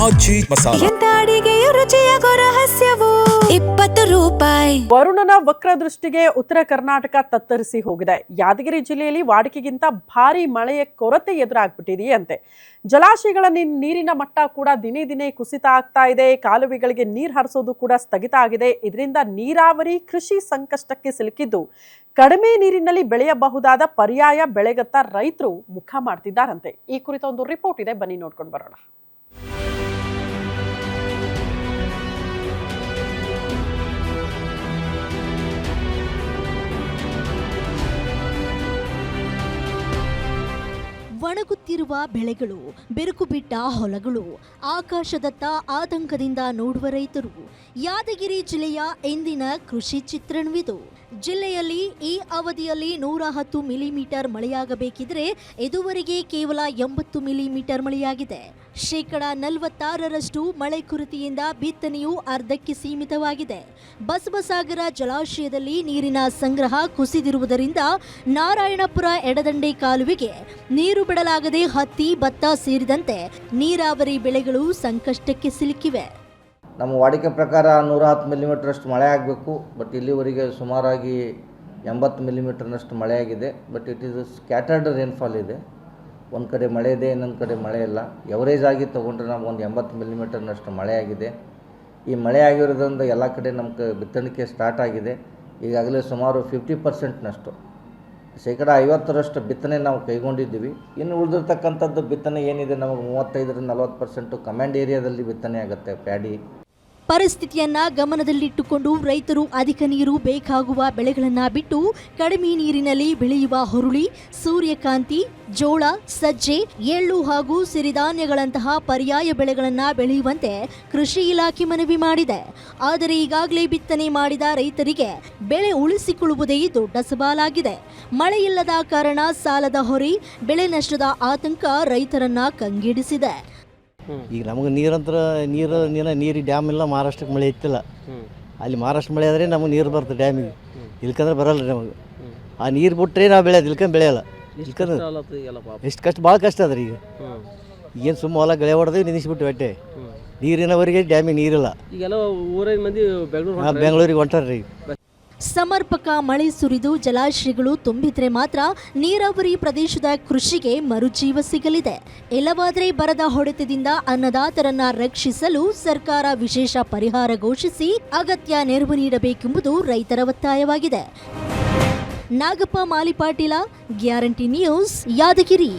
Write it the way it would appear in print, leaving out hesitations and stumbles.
ಆಜಿ ಮಸಾಲ. ಎಂತ ಅಡಿಗೆಯ ರುಚಿಯಾಗೋ ರಹಸ್ಯವು 20 ರೂಪಾಯಿ. ವರುಣನ ವಕ್ರದೃಷ್ಟಿಗೆ ಉತ್ತರ ಕರ್ನಾಟಕ ತತ್ತರಿಸಿ ಹೋಗಿದೆ. ಯಾದಗಿರಿ ಜಿಲ್ಲೆಯಲ್ಲಿ ವಾಡಿಕೆಗಿಂತ ಭಾರಿ ಮಳೆಯ ಕೊರತೆ ಎದುರಾಗ್ಬಿಟ್ಟಿದೆಯಂತೆ. ಜಲಾಶಯಗಳ ನೀರಿನ ಮಟ್ಟ ಕೂಡ ದಿನೇ ದಿನೇ ಕುಸಿತ ಆಗ್ತಾ ಇದೆ. ಕಾಲುವೆಗಳಿಗೆ ನೀರು ಹರಿಸೋದು ಕೂಡ ಸ್ಥಗಿತ ಆಗಿದೆ. ಇದರಿಂದ ನೀರಾವರಿ ಕೃಷಿ ಸಂಕಷ್ಟಕ್ಕೆ ಸಿಲುಕಿದ್ದು ಕಡಿಮೆ ನೀರಿನಲ್ಲಿ ಬೆಳೆಯಬಹುದಾದ ಪರ್ಯಾಯ ಬೆಳೆಗತ್ತ ರೈತರು ಮುಖ ಮಾಡ್ತಿದ್ದಾರಂತೆ. ಈ ಕುರಿತ ಒಂದು ರಿಪೋರ್ಟ್ ಇದೆ, ಬನ್ನಿ ನೋಡ್ಕೊಂಡು ಬರೋಣ. ಒಣಗುತ್ತಿರುವ ಬೆಳೆಗಳು, ಬೆರುಕು ಬಿಟ್ಟ ಹೊಲಗಳು, ಆಕಾಶದತ್ತ ಆತಂಕದಿಂದ ನೋಡುವ ರೈತರು. ಯಾದಗಿರಿ ಜಿಲ್ಲೆಯ ಇಂದಿನ ಕೃಷಿ ಚಿತ್ರಣವಿದು. ಜಿಲ್ಲೆಯಲ್ಲಿ ಈ ಅವಧಿಯಲ್ಲಿ 110 ಮಿಲಿಮೀಟರ್ ಮಳೆಯಾಗಬೇಕಿದ್ರೆ ಇದುವರೆಗೆ ಕೇವಲ 80 ಮಿಲಿಮೀಟರ್ ಮಳೆಯಾಗಿದೆ. ಶೇಕಡ 46ರಷ್ಟು ಮಳೆ ಕೊರತೆಯಿಂದ ಬಿತ್ತನೆಯು ಅರ್ಧಕ್ಕೆ ಸೀಮಿತವಾಗಿದೆ. ಬಸವಸಾಗರ ಜಲಾಶಯದಲ್ಲಿ ನೀರಿನ ಸಂಗ್ರಹ ಕುಸಿದಿರುವುದರಿಂದ ನಾರಾಯಣಪುರ ಎಡದಂಡೆ ಕಾಲುವೆಗೆ ನೀರು ಬಿಡಲಾಗದೆ ಹತ್ತಿ, ಭತ್ತ ಸೇರಿದಂತೆ ನೀರಾವರಿ ಬೆಳೆಗಳು ಸಂಕಷ್ಟಕ್ಕೆ ಸಿಲುಕಿವೆ. ನಮ್ಮ ವಾಡಿಕೆ ಪ್ರಕಾರ 110 ಮಿಲಿಮೀಟರಷ್ಟು ಮಳೆ ಆಗಬೇಕು. ಬಟ್ ಇಲ್ಲಿವರೆಗೆ ಸುಮಾರಾಗಿ 80 ಮಿಲಿಮೀಟರ್ನಷ್ಟು ಮಳೆಯಾಗಿದೆ. But it is scattered rainfall ಇದೆ. ಒಂದು ಕಡೆ ಮಳೆ ಇದೆ, ಇನ್ನೊಂದು ಕಡೆ ಮಳೆ ಇಲ್ಲ. ಎವರೇಜ್ ಆಗಿ ತೊಗೊಂಡ್ರೆ ನಾವು ಒಂದು 80 ಮಿಲಿಮೀಟರ್ನಷ್ಟು ಮಳೆಯಾಗಿದೆ. ಈ ಮಳೆ ಆಗಿರೋದ್ರಿಂದ ಎಲ್ಲ ಕಡೆ ನಮ್ಗೆ ಬಿತ್ತಣಿಕೆ ಸ್ಟಾರ್ಟ್ ಆಗಿದೆ. ಈಗಾಗಲೇ ಸುಮಾರು 50%ನಷ್ಟು ಶೇಕಡ 50ರಷ್ಟು ಬಿತ್ತನೆ ನಾವು ಕೈಗೊಂಡಿದ್ದೀವಿ. ಇನ್ನು ಉಳಿದಿರ್ತಕ್ಕಂಥದ್ದು ಬಿತ್ತನೆ ಏನಿದೆ ನಮಗೆ 35-40% ಕಮಾಂಡ್ ಏರಿಯಾದಲ್ಲಿ ಬಿತ್ತನೆ ಆಗುತ್ತೆ ಪ್ಯಾಡಿ. ಪರಿಸ್ಥಿತಿಯನ್ನ ಗಮನದಲ್ಲಿಟ್ಟುಕೊಂಡು ರೈತರು ಅಧಿಕ ನೀರು ಬೇಕಾಗುವ ಬೆಳೆಗಳನ್ನು ಬಿಟ್ಟು ಕಡಿಮೆ ನೀರಿನಲ್ಲಿ ಬೆಳೆಯುವ ಹುರುಳಿ, ಸೂರ್ಯಕಾಂತಿ, ಜೋಳ, ಸಜ್ಜೆ, ಎಳ್ಳು ಹಾಗೂ ಸಿರಿಧಾನ್ಯಗಳಂತಹ ಪರ್ಯಾಯ ಬೆಳೆಗಳನ್ನು ಬೆಳೆಯುವಂತೆ ಕೃಷಿ ಇಲಾಖೆ ಮನವಿ ಮಾಡಿದೆ. ಆದರೆ ಈಗಾಗಲೇ ಬಿತ್ತನೆ ಮಾಡಿದ ರೈತರಿಗೆ ಬೆಳೆ ಉಳಿಸಿಕೊಳ್ಳುವುದೇ ದೊಡ್ಡ ಸವಾಲಾಗಿದೆ. ಮಳೆಯಿಲ್ಲದ ಕಾರಣ ಸಾಲದ ಹೊರೆ, ಬೆಳೆ ನಷ್ಟದ ಆತಂಕ ರೈತರನ್ನ ಕಂಗೆಡಿಸಿದೆ. ಈಗ ನಮಗೆ ನೀರು ಡ್ಯಾಮ್ ಇಲ್ಲ. ಮಹಾರಾಷ್ಟ್ರಕ್ಕೆ ಮಳೆ ಇತ್ತಿಲ್ಲ. ಅಲ್ಲಿ ಮಹಾರಾಷ್ಟ್ರ ಮಳೆ ಆದರೆ ನಮಗೆ ನೀರು ಬರ್ತದೆ ಡ್ಯಾಮಿಗೆ. ಇಲ್ಕಂದ್ರೆ ಬರಲ್ಲ ರೀ ನಮಗೆ. ಆ ನೀರು ಬಿಟ್ಟರೆ ನಾವು ಬೆಳೆಯೋದು, ಇಲ್ಕಂದ್ರೆ ಬೆಳೆಯಲ್ಲ. ಇಲ್ಕಂದ್ರೆ ಎಷ್ಟು ಕಷ್ಟ, ಭಾಳ ಕಷ್ಟ ಅದ ರೀ. ಈಗ ಏನು ಸುಮ್ಮ ಹೊಲ ಗಳೆ ಹೊಡೆದು ನಿಲ್ಲಿಸ್ಬಿಟ್ಟು ಹೊಟ್ಟೆ ನೀರಿನವರೆಗೆ ಡ್ಯಾಮಿಗೆ ನೀರಿಲ್ಲ. ಈಗೆಲ್ಲ ಊರಿನ ಮಂದಿ ಬೆಂಗಳೂರಿಗೆ ಹೊಂಟಾರ ರೀ. ಸಮರ್ಪಕ ಮಳೆ ಸುರಿದು ಜಲಾಶಯಗಳು ತುಂಬಿದ್ರೆ ಮಾತ್ರ ನೀರಾವರಿ ಪ್ರದೇಶದ ಕೃಷಿಗೆ ಮರುಜೀವ ಸಿಗಲಿದೆ. ಇಲ್ಲವಾದರೆ ಬರದ ಹೊಡೆತದಿಂದ ಅನ್ನದಾತರನ್ನ ರಕ್ಷಿಸಲು ಸರ್ಕಾರ ವಿಶೇಷ ಪರಿಹಾರ ಘೋಷಿಸಿ ಅಗತ್ಯ ನೆರವು ನೀಡಬೇಕೆಂಬುದು ರೈತರ ಒತ್ತಾಯವಾಗಿದೆ. Nagappa Malipatil, guarantee news, Yadgir.